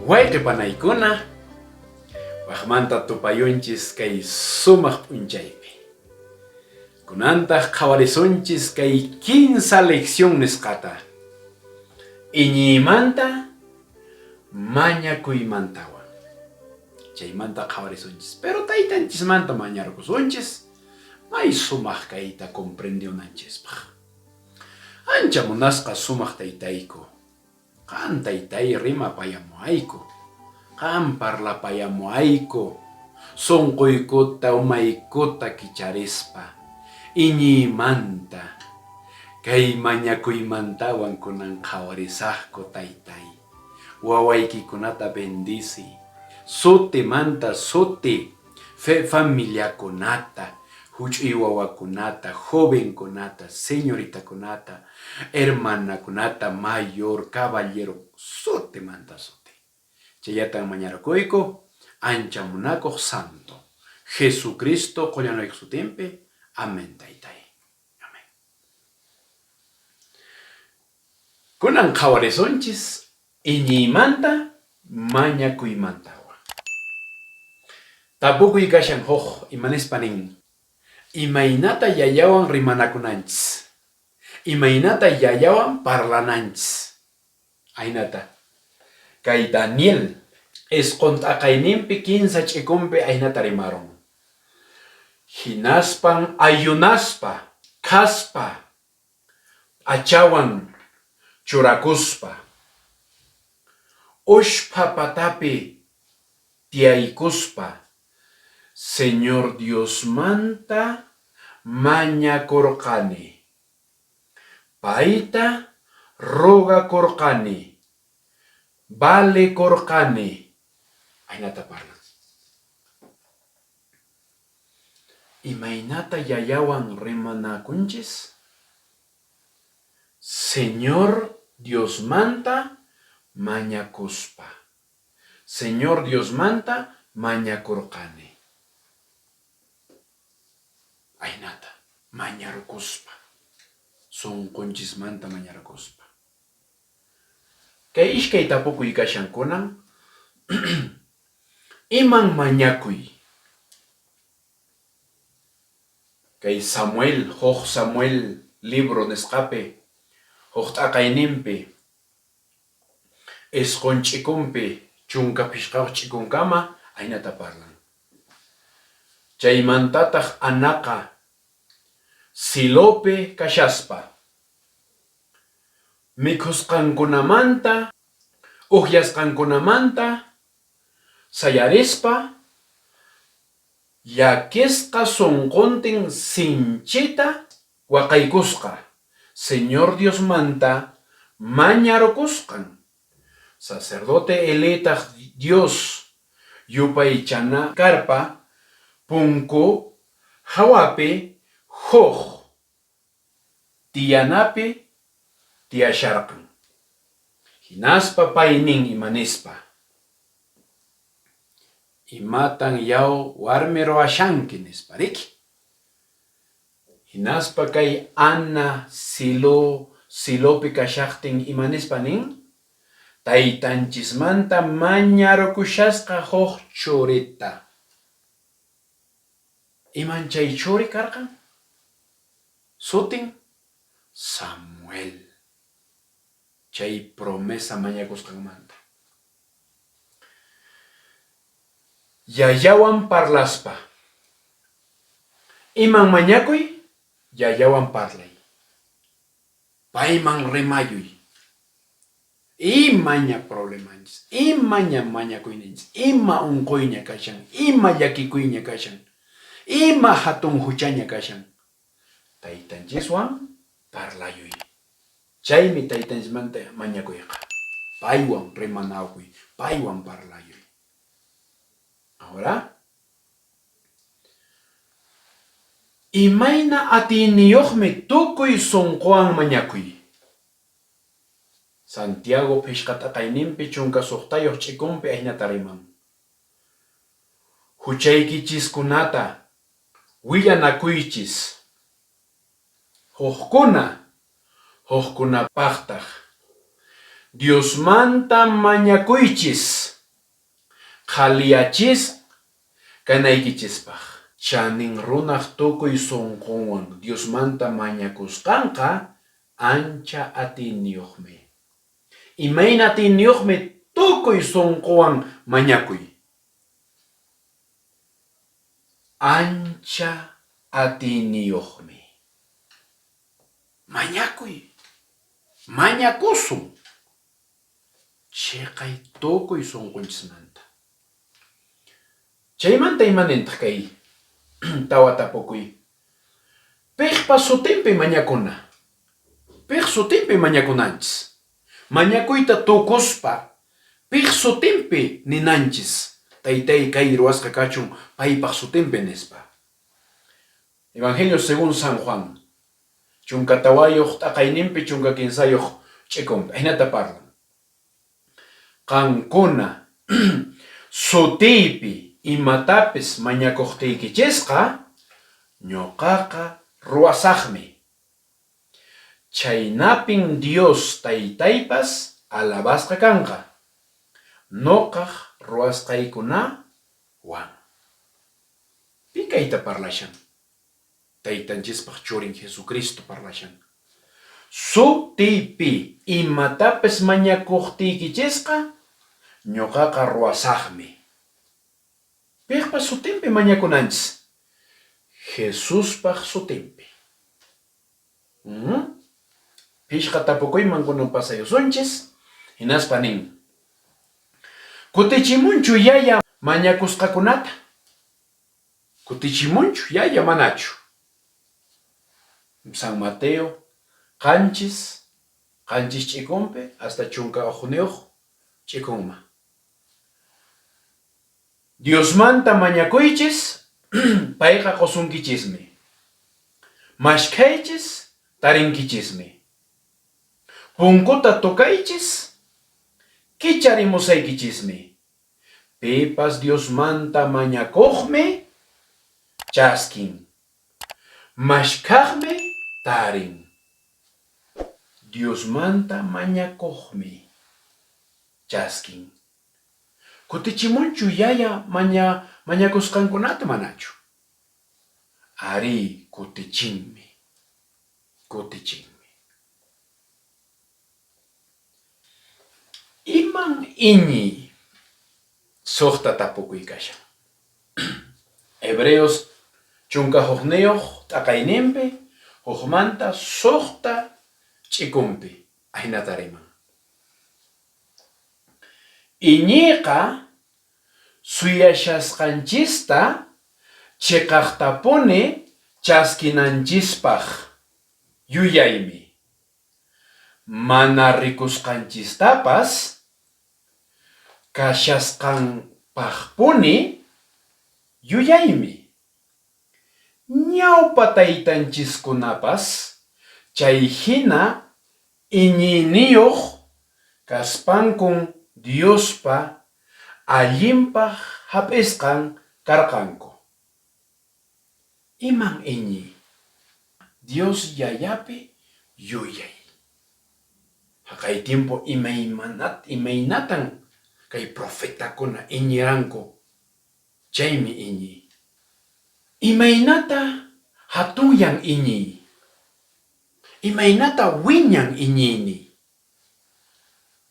Wayqipanaykuna waqmanta tupayunchis kay sumaq p'unchaypi. Kunantaq qhawarisunchis kay 15 lección nisqata. Iñiymanta mañakuymantawan. Chaymanta qhawarisunchis. Pero taytanchismanta mañarkusunchis may sumaq kayta comprendionanchispaq. Ancha munasqa sumaq taytayku. Qan taytay rimapayamuayku. Qan parlapayamuayku. Sunquykuta umaykuta kicharispa. Iñiymanta kay mañakuymantawan kunan qhawarisaqku taytay. Wawaykikunata bendisi. Sutimanta suti familiakunata. Huch'uy wawakunata, jovenkunata, señoritakunata, hermanakunata, mayor, caballero, sutimanta suti. Chayatan mañarkuyku, ancha munakuq santo. Jesucristo qullanayku sutinpi. Amén taytay. Amén. Kunan qhawarisunchis iñiymanta mañakuymantawa. Tapukuy kashan huk imanispanin. Imaynata yayawan rimanakunanchis. Imaynata yayawan parlananchis. Aynata. Kay Daniel esqont'aqayninpi 15 ch'ikunpi aynata rimarun. Hinaspan ayunaspa, kaspa, achawan churakuspa, ushpa patapi tiaykuspa, Señor Dios manta mañakurqani. Payta rogakurqani. Vale korqani. Aynata parlan. Imaynata yayawan rimanakunchis. Señor Dios manta mañakuspa. Señor Dios manta mañakurqani. Aynata mañarkuspa. Sunqunchis manta mañarkuspa. Kay ishkay tapukuy kashankunan iman mañakuy. Kay Samuel, huk Samuel libro nisqapi, huk t'aqayninpi, esqon ch'ikunpi, chunka pishqaq ch'ikunkama, aynata parlan. Chaymantataq anaqa Silope kashaspa. Mikhusqankunamanta, uhyasqankunamanta, sayarispa, yakisqa sunquntin sinchita waqaykusqa. Señor Dios manta mañarukusqan. Sacerdote elitaq Dios yupaychana karpa, punku hawapi, huk tiyanapi, tiyasharqan. Hinaspa paynin imanispa. Imatan yaw warmi ruwashanki nispariki. Hinaspa kay Ana Silopi kashaqtin imanispa nin. Taytanchismanta mañarukushasqa huk churita. Iman chay churi karqan? Sutin Samuel. Chay promesa mañakusqanmanta. Yayawan parlaspa. Iman mañakuy, yayawan parlay. Payman rimayuy. Imaña problemanchis, imaña mañakuyninchis, ima unquyña kashan, ima llakikuyña kashan, ima hatun huchaña kashan. Taytanchiswan parlayuy. Chaymi taytanchismanta mañakuyqa. Paywan rimanawkuy, paywan parlayuy. Ahora, imayna atiniyuqmi tukuy sunquwan mañakuy. Santiago pishqata qaynimpi chunka suqtayoq ch'ikunpi aynata riman. Huchaykichiskunata willanakuychis. Huqkunapaqtaq Diosmanta mañakuychis. Qhaliyachis kanaykichispaq. Chanin runaq tukuy sunqunwan Diosmanta mañakusqanqa ancha atiniyuqmi. Imayna atiniyuqmi tukuy sunquwan mañakuy. Ancha atiniyuqmi. Mañakuy. Mañakusun. Chiqay tukuy sunqunchikmanta. Chaymanta imanintaq kay tawatapukuy. Piqpa sutinpi mañakuna. Piq sutinpi mañakunanchis. Mañakuyta tukuspa piq sutinpi ninanchis. Taytay kay ruwasqa kachun paypaq sutinpi nispa. Evangelio según San Juan. Chunka tawayuq taqayninpi chunka kinsayuq ch'ikunpi. Aynata parlan. Qankuna sutiypi imatapis mañakuqtiykichisqa ñuqaqa ruwasaqmi. Chaynapin Dios taytaypas alabasqa kanqa. Nuqaq ruwasqaykunawan. Pikayta parlashan. Taytanchispaq churin Jesucristo parlashan. Sutiypi imatapis mañakuqtiykichisqa ñuqaqa ruwasaqmi. Piqpa sutinpi mañakunanchis. Jesuspaq sutinpi. Pishqa tapukuyman kunan pasayusunchis. Hinaspa nin. Kutichimunchu yaya mañakusqakunata. Kutichimunchu yaya manachu. San Mateo qanchis ch'ikunpi hasta chunka uqniyuq ch'ikunman. Diosmanta mañakuychis payqa qusunkichismi. Mashkhaychis tarinkichismi. Punkuta tukaychis kicharimusaykichismi. Pipas Diosmanta mañakuqmi chaskin. Mashkhaqmi tarin. Diosmanta mañakuqmi chaskin. Kutichimunchu yaya mañakusqankunata manachu. Ari kutichinmi. Iman iñi suqta tapukuy kashan. Hebreos chunka huqniyuq taqayninpi huqmanta suqta ch'ikunpi aynata riman. Iñiqa suyashasqanchista chiqaqtapuni chaskinanchispaq yuyaymi. Mana rikusqanchistapas kashasqanpaqpuni yuyaymi. Ñawpa taytanchiskunapas chay hina iñiniyuq kaspankun Diospa allinpaq hap'isqan karqanku. Iman iñi Dios yayapi yuyay. Haqay tiempo imaynatan kay profetakuna iñiranku. Chaymi iñi. Imaynata hatunyan iñi. Imaynata wiñan iñini.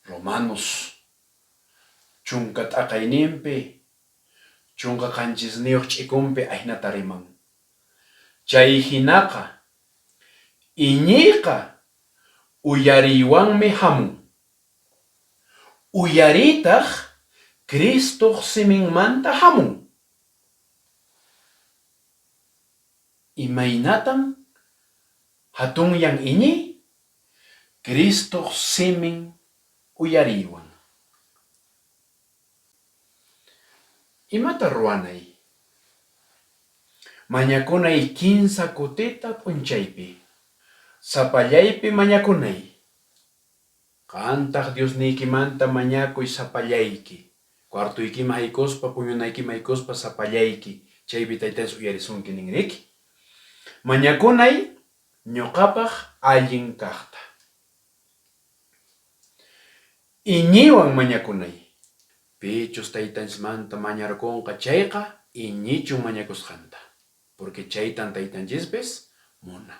Romanos chunka t'aqayninpi chunka qanchisniyuq ch'ikunpi aynata riman. Chay hinaqa iñiqa uyariywanmi hamun. Uyaritaq Cristoq siminmanta hamun. Imaynatan hatunyan iñi Cristoq simin uyariywan. Imata ruwanay. Mañakunay kinsa kutita p'unchaypi. Sapallaypi mañakunay. Qantaq Diosniykimanta mañakuy sapallayki. Cuartuykima haykuspa, puñunaykima haykuspa sapallayki. Chaypi taytayta uyarisunki ninriki. Mañakunay ñuqapaq allin kaqta. Iñiwan mañakunay. Pichus taytanchimanta mañarkunqa chayqa iñichun mañakusqanta. Porque chaytan taytanchispis muna.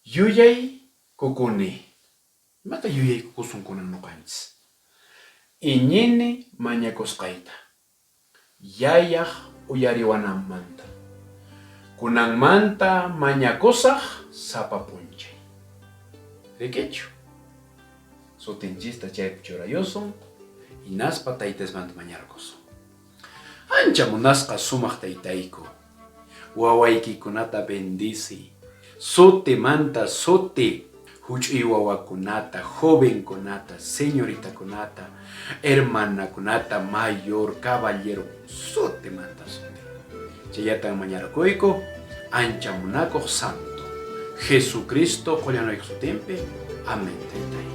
Yuyay kukuni. Imata yuyay kukusunkunan nuqanchis. Iñini mañakusqayta. Yayaq uyariwananmanta. Kunanmanta mañakusaq sapapunchay. Rikichu. Sutinchista chaypi churayusun. Hinaspa taytasmanta mañarkusun. Ancha munasqa sumaq taytayku. Wawaykikunata bendici. Sutimanta suti. Huch'uy wawakunata, jovenkunata, señoritakunata, hermanakunata, mayor, caballero, sutimanta suti. Chayatan mañarkuyku, ancha munakuq santo. Jesucristo qollanuy sutinpi. Amén, taytay.